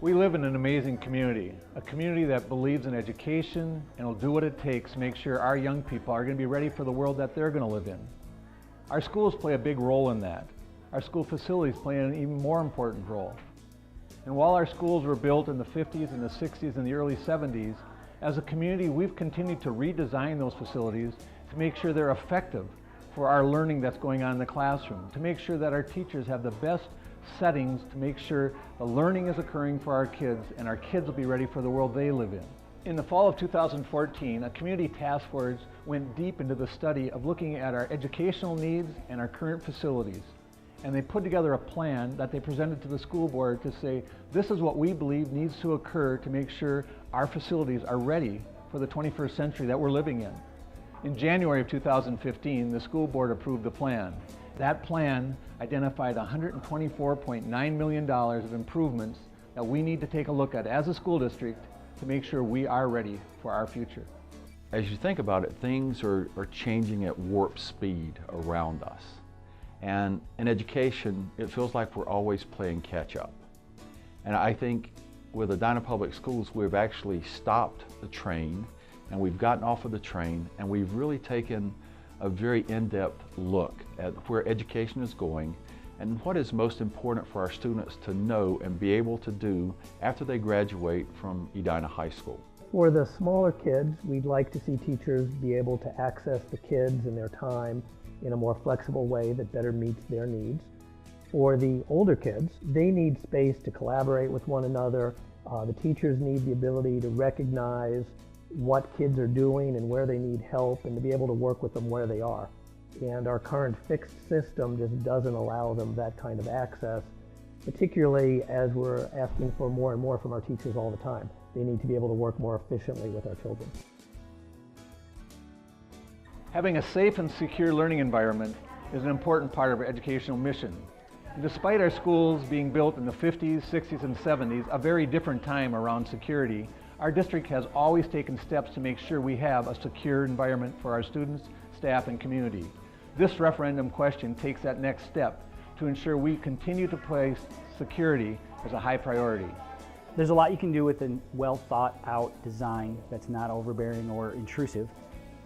We live in an amazing community, a community that believes in education and will do what it takes to make sure our young people are going to be ready for the world that they're going to live in. Our schools play a big role in that. Our school facilities play an even more important role. And while our schools were built in the 50s and the 60s and the early 70s, as a community we've continued to redesign those facilities to make sure they're effective for our learning that's going on in the classroom, to make sure that our teachers have the best settings to make sure the learning is occurring for our kids and our kids will be ready for the world they live in. In the fall of 2014, a community task force went deep into the study of looking at our educational needs and our current facilities. And they put together a plan that they presented to the school board to say, this is what we believe needs to occur to make sure our facilities are ready for the 21st century that we're living in. In January of 2015, the school board approved the plan. That plan identified $124.9 million of improvements that we need to take a look at as a school district to make sure we are ready for our future. As you think about it, things are changing at warp speed around us. And in education, it feels like we're always playing catch up. And I think with Edina Public Schools, we've actually stopped the train and we've gotten off of the train and we've really taken a very in-depth look at where education is going and what is most important for our students to know and be able to do after they graduate from Edina High School. For the smaller kids, we'd like to see teachers be able to access the kids and their time in a more flexible way that better meets their needs. For the older kids, they need space to collaborate with one another. The teachers need the ability to recognize what kids are doing and where they need help and to be able to work with them where they are. And our current fixed system just doesn't allow them that kind of access, particularly as we're asking for more and more from our teachers all the time. They need to be able to work more efficiently with our children. Having a safe and secure learning environment is an important part of our educational mission. And despite our schools being built in the 50s, 60s, and 70s, a very different time around security, our district has always taken steps to make sure we have a secure environment for our students, staff, and community. This referendum question takes that next step to ensure we continue to place security as a high priority. There's a lot you can do with a well thought out design that's not overbearing or intrusive,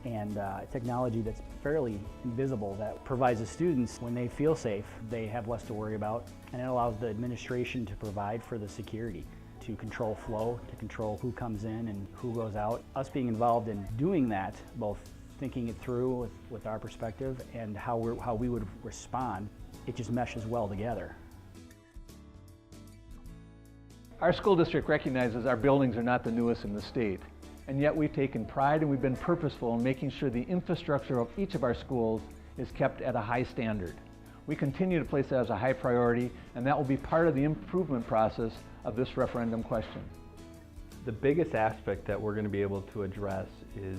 and technology that's fairly invisible that provides the students, when they feel safe, they have less to worry about, and it allows the administration to provide for the security, to control flow, to control who comes in and who goes out. Us being involved in doing that, both thinking it through with our perspective and how we would respond, it just meshes well together. Our school district recognizes our buildings are not the newest in the state, and yet we've taken pride and we've been purposeful in making sure the infrastructure of each of our schools is kept at a high standard. We continue to place that as a high priority, and that will be part of the improvement process of this referendum question. The biggest aspect that we're going to be able to address is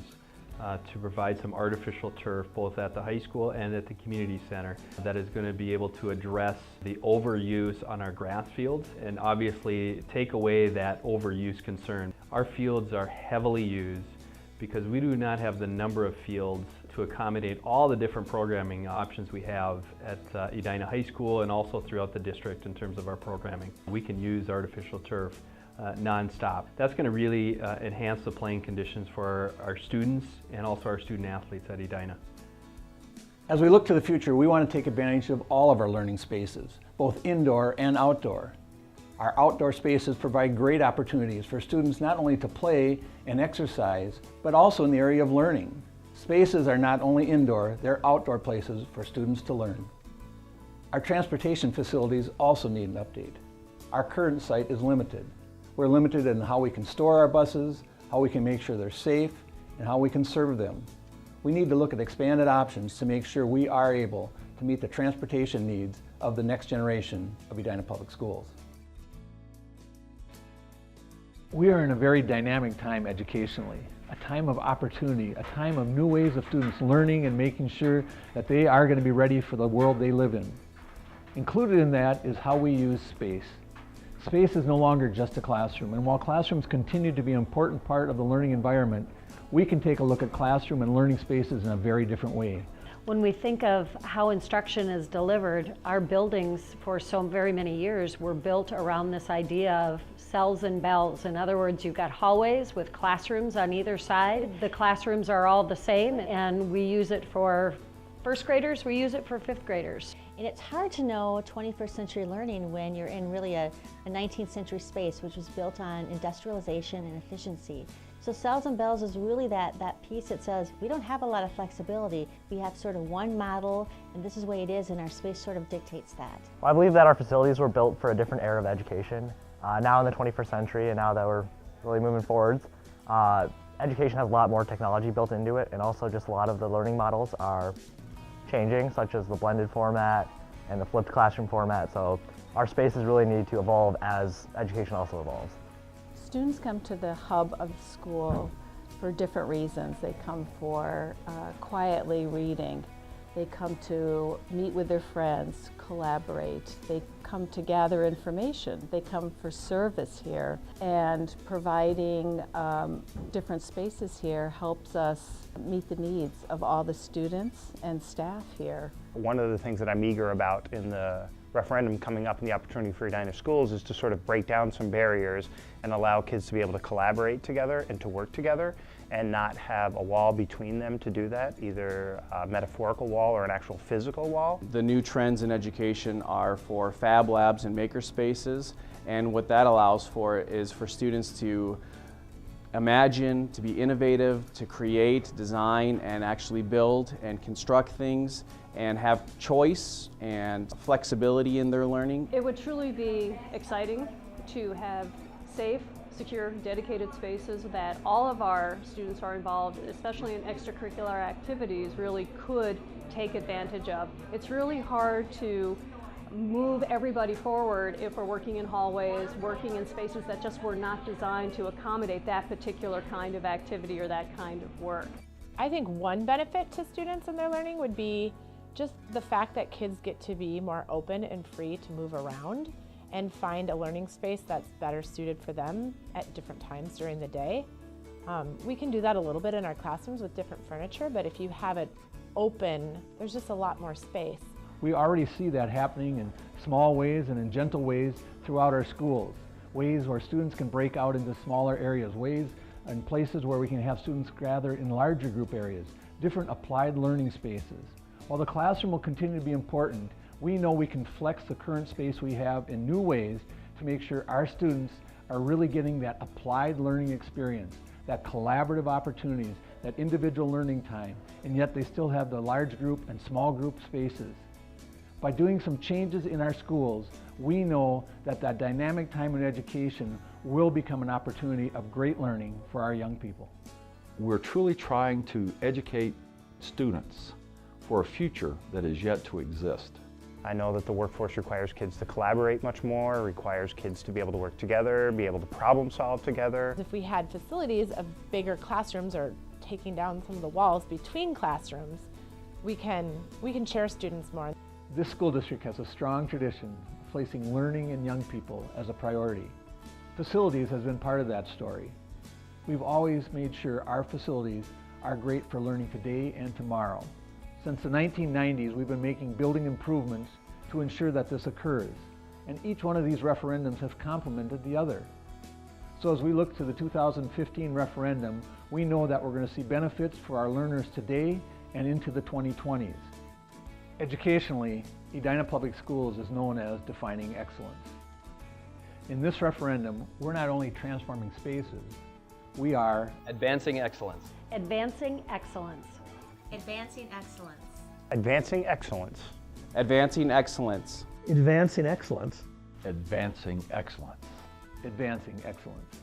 to provide some artificial turf both at the high school and at the community center that is going to be able to address the overuse on our grass fields and obviously take away that overuse concern. Our fields are heavily used because we do not have the number of fields to accommodate all the different programming options we have at Edina High School and also throughout the district in terms of our programming. We can use artificial turf non-stop. That's going to really enhance the playing conditions for our students and also our student athletes at Edina. As we look to the future, we want to take advantage of all of our learning spaces, both indoor and outdoor. Our outdoor spaces provide great opportunities for students not only to play and exercise, but also in the area of learning. Spaces are not only indoor, they're outdoor places for students to learn. Our transportation facilities also need an update. Our current site is limited. We're limited in how we can store our buses, how we can make sure they're safe, and how we can serve them. We need to look at expanded options to make sure we are able to meet the transportation needs of the next generation of Edina Public Schools. We are in a very dynamic time educationally, a time of opportunity, a time of new ways of students learning and making sure that they are going to be ready for the world they live in. Included in that is how we use space. Space is no longer just a classroom, and while classrooms continue to be an important part of the learning environment, we can take a look at classroom and learning spaces in a very different way. When we think of how instruction is delivered, our buildings for so very many years were built around this idea of cells and bells. In other words, you've got hallways with classrooms on either side. The classrooms are all the same, and we use it for first graders, we use it for fifth graders. And it's hard to know 21st century learning when you're in really a 19th century space, which was built on industrialization and efficiency. So cells and bells is really that piece that says we don't have a lot of flexibility. We have sort of one model, and this is the way it is, and our space sort of dictates that. Well, I believe that our facilities were built for a different era of education. Now in the 21st century, and now that we're really moving forwards, education has a lot more technology built into it, and also just a lot of the learning models are changing, such as the blended format and the flipped classroom format. So our spaces really need to evolve as education also evolves. Students come to the hub of the school for different reasons. They come for quietly reading. They come to meet with their friends, collaborate. They come to gather information. They come for service here. And providing different spaces here helps us meet the needs of all the students and staff here. One of the things that I'm eager about in the referendum coming up in the opportunity for Edina schools is to sort of break down some barriers and allow kids to be able to collaborate together and to work together and not have a wall between them to do that, either a metaphorical wall or an actual physical wall. The new trends in education are for fab labs and maker spaces, and what that allows for is for students to imagine, to be innovative, to create, design, and actually build and construct things and have choice and flexibility in their learning. It would truly be exciting to have safe, secure, dedicated spaces that all of our students are involved, especially in extracurricular activities, really could take advantage of. It's really hard to move everybody forward if we're working in hallways, working in spaces that just were not designed to accommodate that particular kind of activity or that kind of work. I think one benefit to students and their learning would be just the fact that kids get to be more open and free to move around and find a learning space that's better suited for them at different times during the day. We can do that a little bit in our classrooms with different furniture, but if you have it open, there's just a lot more space. We already see that happening in small ways and in gentle ways throughout our schools. Ways where students can break out into smaller areas, ways and places where we can have students gather in larger group areas, different applied learning spaces. While the classroom will continue to be important, we know we can flex the current space we have in new ways to make sure our students are really getting that applied learning experience, that collaborative opportunities, that individual learning time, and yet they still have the large group and small group spaces. By doing some changes in our schools, we know that that dynamic time in education will become an opportunity of great learning for our young people. We're truly trying to educate students for a future that is yet to exist. I know that the workforce requires kids to collaborate much more, requires kids to be able to work together, be able to problem solve together. If we had facilities of bigger classrooms or taking down some of the walls between classrooms, we can share students more. This school district has a strong tradition of placing learning in young people as a priority. Facilities has been part of that story. We've always made sure our facilities are great for learning today and tomorrow. Since the 1990s, we've been making building improvements to ensure that this occurs, and each one of these referendums has complemented the other. So as we look to the 2015 referendum, we know that we're going to see benefits for our learners today and into the 2020s. Educationally, Edina Public Schools is known as defining excellence. In this referendum, we're not only transforming spaces, we are advancing excellence. Advancing excellence. Advancing excellence. Advancing excellence. Advancing excellence. Advancing excellence. Advancing excellence. advancing excellence.